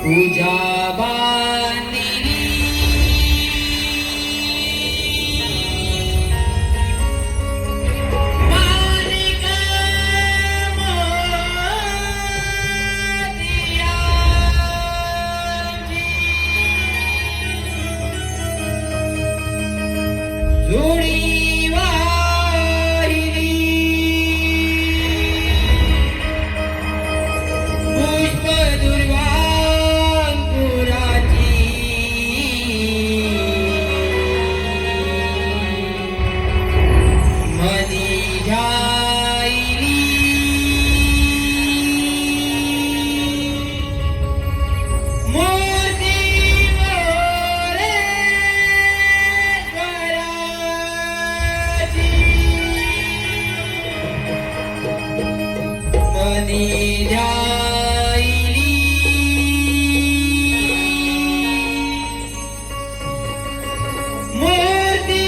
तुझ्या बांधिली मालिक मोतियाची जोडी वाहिली पुष्प दुर्वांकुराची मनी झाईली मूर्ती मोरेश्वराची मनी झाईली मूर्ती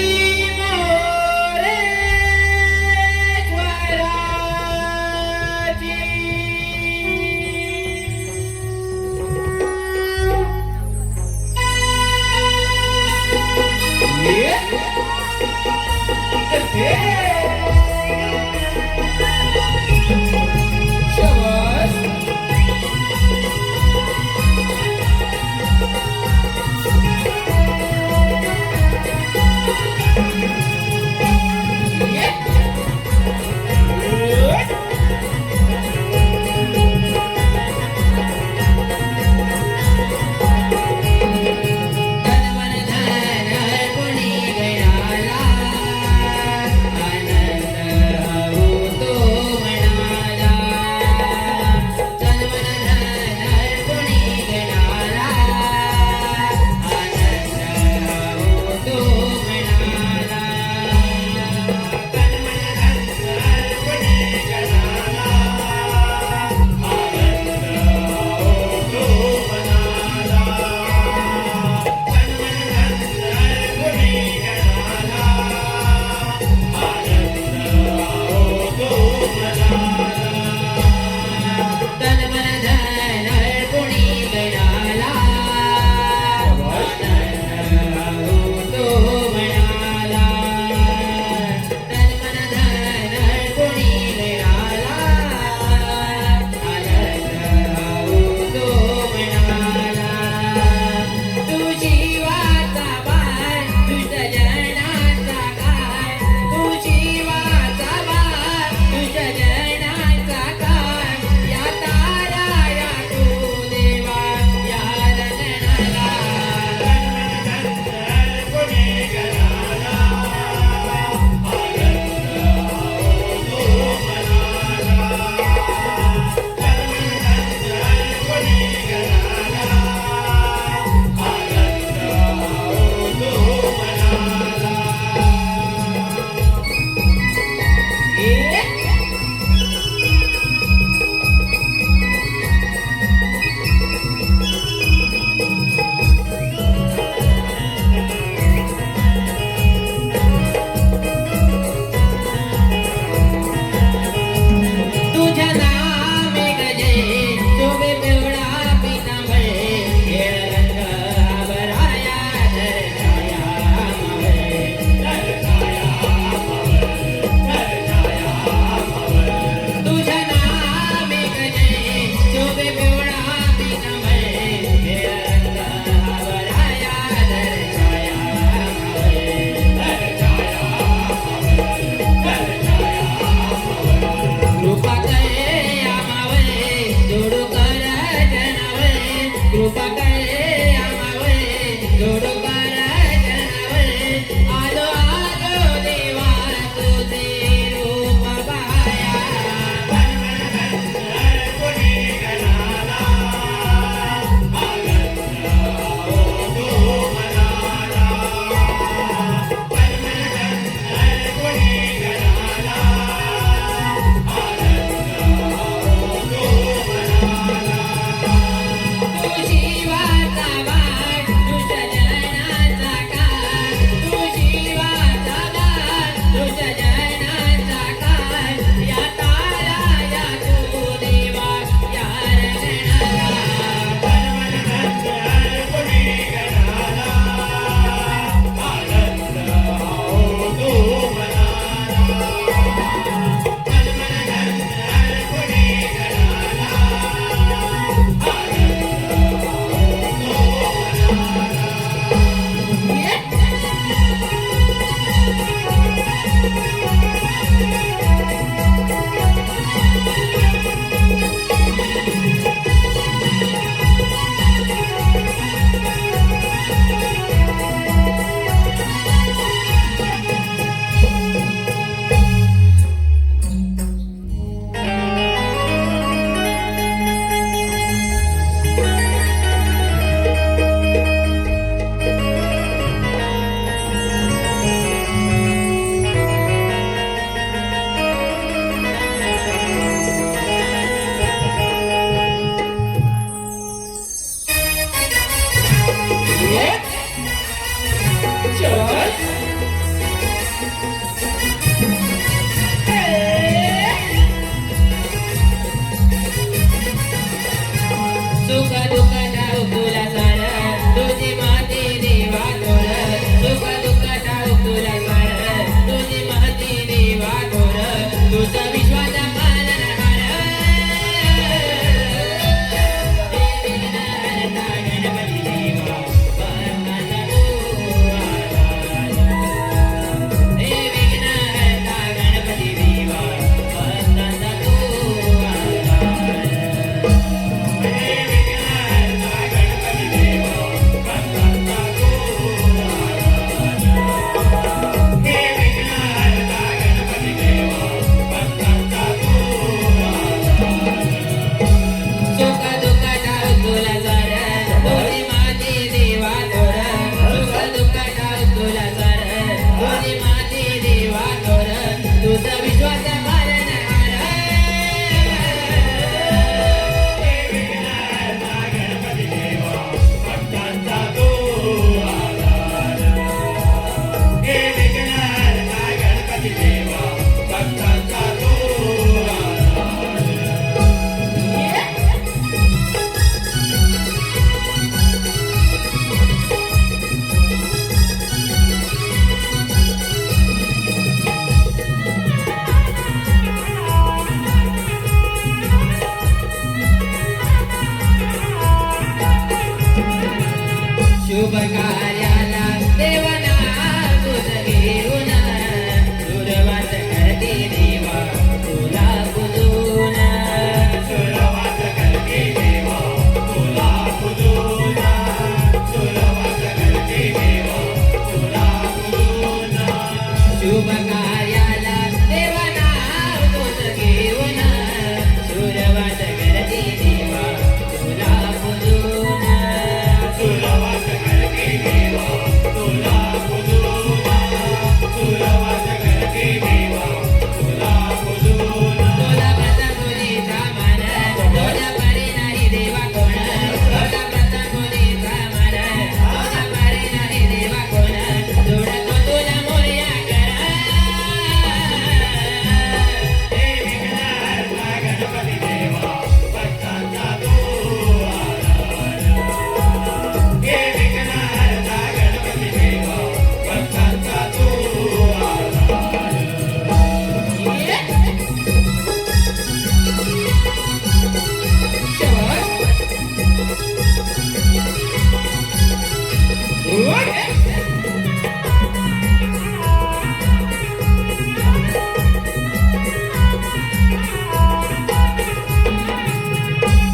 शिवा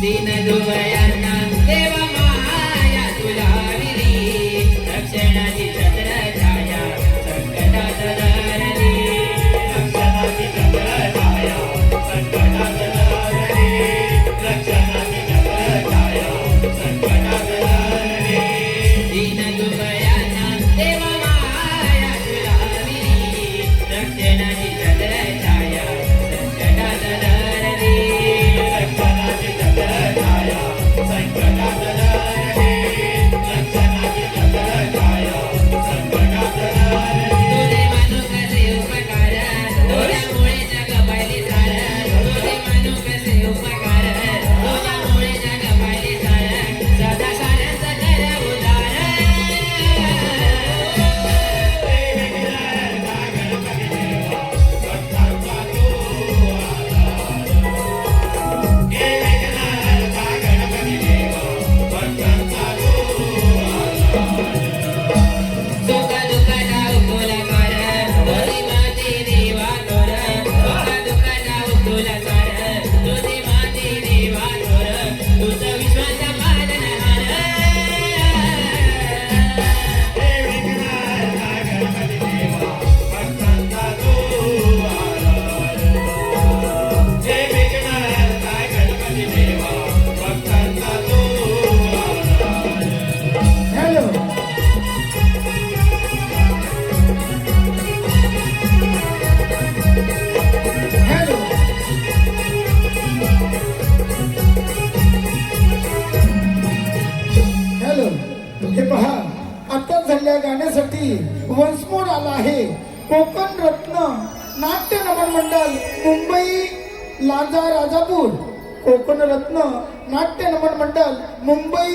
दीन दुबळ्यांना देवा माया तुलाविली रक्षणाची छत्र छाया संकटात धरली रक्षणाची छत्र छाया संकटात धरली रक्षणाची छत्र छाया संकटात धरली दीन दुबळ्यांना देवा माया तुलाविली रक्षणाची छत्र छाया संकटात धरली रक्षणाची छत्र छाया संकटात धरली रक्षणाची छत्र छाया संकटात धरली तुझे मानू कसे उपकार तुझ्यामुळे जग पाहिली सार तुझे मानू कसे उपकार तुझ्यामुळे जग पाहिली सार सदा साऱ्यांचा कर उदार सुख दुःखाचा उकुला कर तुझी माती देवा तोर सुख दुःखाचा उकुला कर तुझी माती देवा तोर तुझं विश्वास पालनहार हॅलो हॅलो हॅलो हे पहा आता झालेल्या गाण्यासाठी वन्स मोर आला आहे कोकण रत्न नाट्य नमन मंडळ मुंबई लांजा राजापूर कोकण रत्न नाट्य नमन मंडळ मुंबई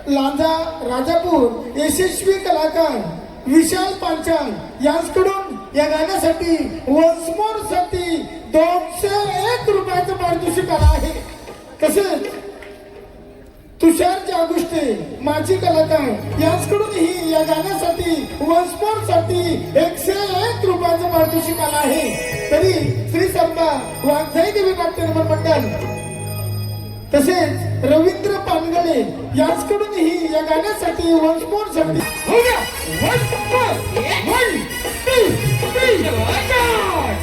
लांजा राजापूर यशस्वी कलाकार विशाल पांचाल यांच्याकडून या गाण्यासाठी वन्स मोर साठी 201 रुपयाचं पारितोषिक आलं आहे. तसेच तुषार जागुष्टे माजी कलाकार यांच्याकडूनही या गाण्यासाठी वन्स मोर साठी 101 रुपयाचं पारितोषिक आलं आहे. तरी श्री संबा वाघजाई देवी नाट्य नमन मंडळ तसेच रवींद्र पानगळे यांच्याकडूनही या गाण्यासाठी वन्स मोर साठी हो गया वन्स मोर 1 2 3 4